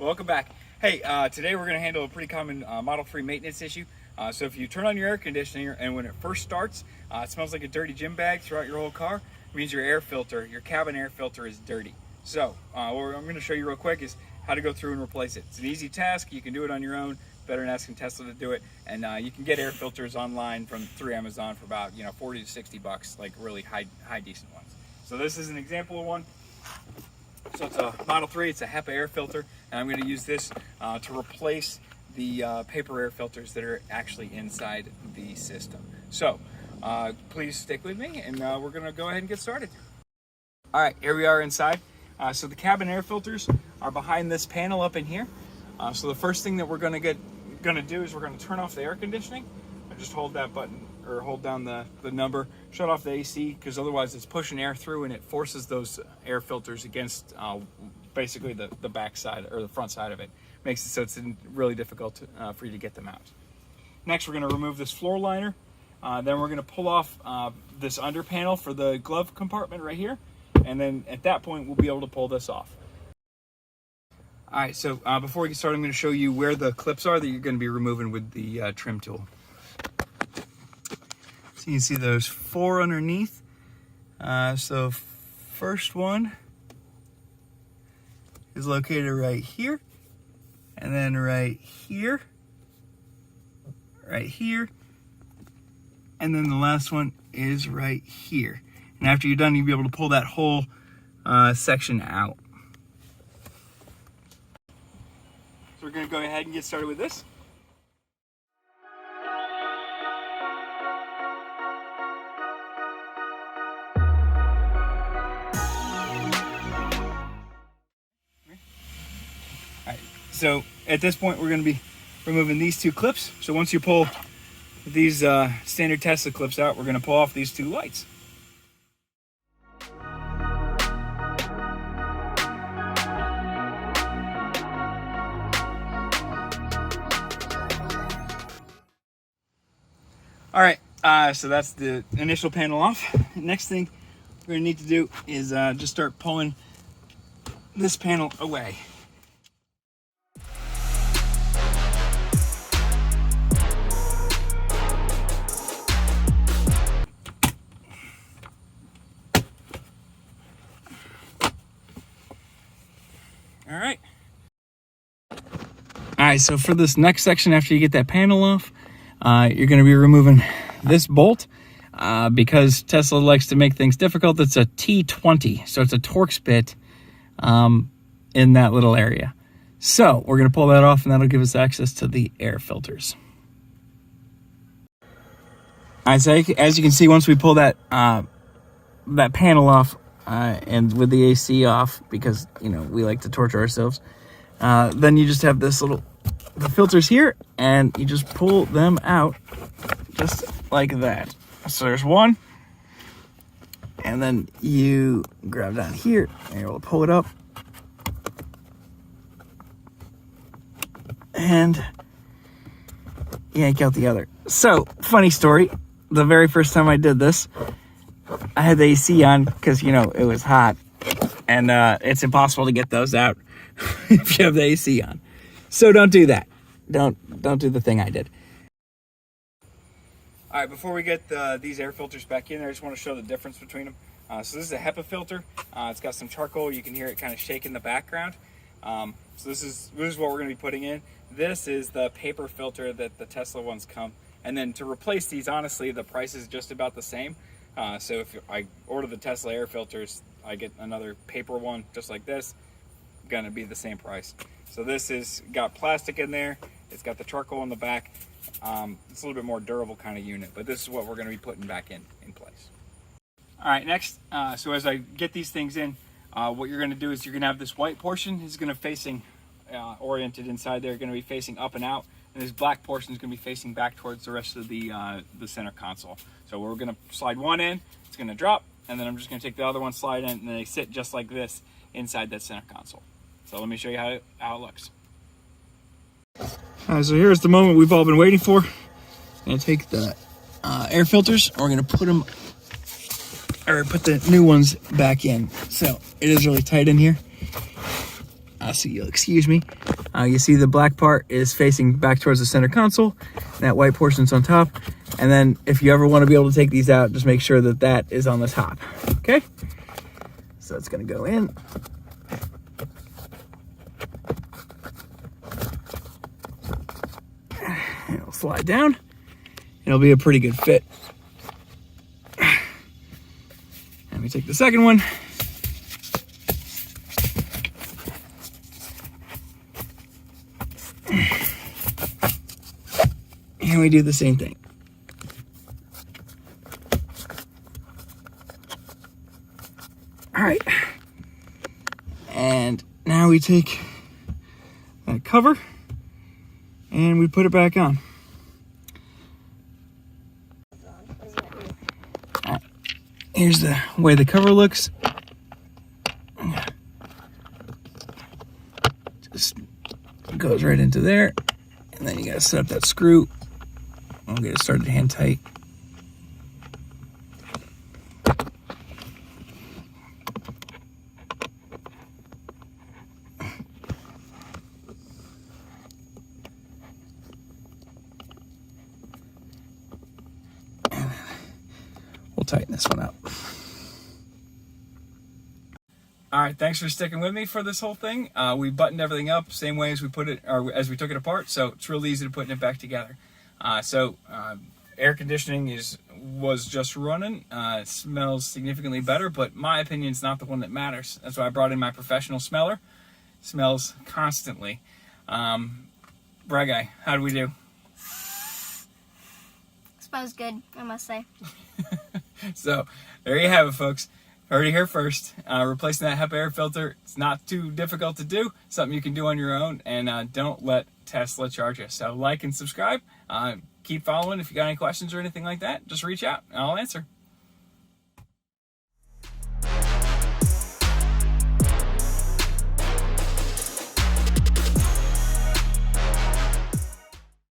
Welcome back. Hey, today we're going to handle a pretty common Model 3 maintenance issue. So if you turn on your air conditioner and when it first starts, it smells like a dirty gym bag throughout your whole car, it means your air filter, your cabin air filter is dirty. So what I'm going to show you real quick is how to go through and replace it. It's an easy task. You can do it on your own. Better than asking Tesla to do it. And you can get air filters online through Amazon for about 40 to 60 bucks, like really high decent ones. So this is an example of one. So it's a Model 3, it's a HEPA air filter, and I'm going to use this to replace the paper air filters that are actually inside the system. So please stick with me, and we're going to go ahead and get started. All right, here we are inside. So the cabin air filters are behind this panel up in here. So the first thing that we're going to do is we're going to turn off the air conditioning. I just hold that button or hold down the number, shut off the AC, because otherwise it's pushing air through and it forces those air filters against basically the back side or the front side of it. Makes it so it's really difficult for you to get them out. Next, we're going to remove this floor liner. Then we're going to pull off this under panel for the glove compartment right here. And then at that point, we'll be able to pull this off. All right, so before we get started, I'm going to show you where the clips are that you're going to be removing with the trim tool. So you can see those 4 underneath. So first one is located right here, and then right here, and then the last one is right here. And after you're done, you'll be able to pull that whole section out. So we're going to go ahead and get started with this. All right, so at this point we're going to be removing these 2 clips. So once you pull these standard Tesla clips out, we're going to pull off these 2 lights. All right, so that's the initial panel off. Next thing we're gonna need to do is just start pulling this panel away. All right. All right, so for this next section, after you get that panel off, you're going to be removing this bolt because Tesla likes to make things difficult. It's a T20, so it's a Torx bit in that little area. So we're going to pull that off, and that'll give us access to the air filters. All right, so as you can see, once we pull that panel off and with the AC off, because we like to torture ourselves, then you just have this the filters here, and you just pull them out just like that. So there's one, and then you grab down here and you'll pull it up and yank out the other. So funny story, the very first time I did this, I had the AC on because it was hot, and it's impossible to get those out if you have the AC on. So don't do that. Don't do the thing I did. All right, before we get these air filters back in there, I just want to show the difference between them. So this is a HEPA filter. It's got some charcoal. You can hear it kind of shake in the background. So this is what we're going to be putting in. This is the paper filter that the Tesla ones come. And then to replace these, honestly, the price is just about the same. So if I order the Tesla air filters, I get another paper one just like this. Going to be the same price. So this is got plastic in there. It's got the charcoal in the back. It's a little bit more durable kind of unit, but this is what we're going to be putting back in place. All right, next, so as I get these things in, what you're going to do is you're going to have this white portion is going to facing oriented inside there, going to be facing up and out, and this black portion is going to be facing back towards the rest of the center console. So we're going to slide one in, it's going to drop, and then I'm just going to take the other one, slide in, and then they sit just like this inside that center console. So let me show you how it looks. All right, so here's the moment we've all been waiting for. I'm going to take the air filters, and we're going to put them or put the new ones back in. So it is really tight in here. so you'll excuse me. You see the black part is facing back towards the center console. That white portion's on top. And then if you ever want to be able to take these out, just make sure that that is on the top. Okay? So it's going to go in. And it'll slide down. It'll be a pretty good fit. Let me take the second one. And we do the same thing. All right. And now we take that cover and we put it back on. All right. Here's the way the cover looks. Just goes right into there. And then you gotta set up that screw. We'll get it started hand tight. We'll tighten this one up. All right, thanks for sticking with me for this whole thing. We buttoned everything up same way as we put it, or as we took it apart, so it's real easy to putting it back together. Air conditioning was just running. It smells significantly better, but my opinion is not the one that matters. That's why I brought in my professional smeller. Smells constantly. Bra Guy, how do we do? Smells good, I must say. So there you have it, folks. Heard it here first. Replacing that HEPA air filter, it's not too difficult to do. Something you can do on your own, and don't let Tesla charge you. So like and subscribe. Keep following. If you got any questions or anything like that, just reach out and I'll answer.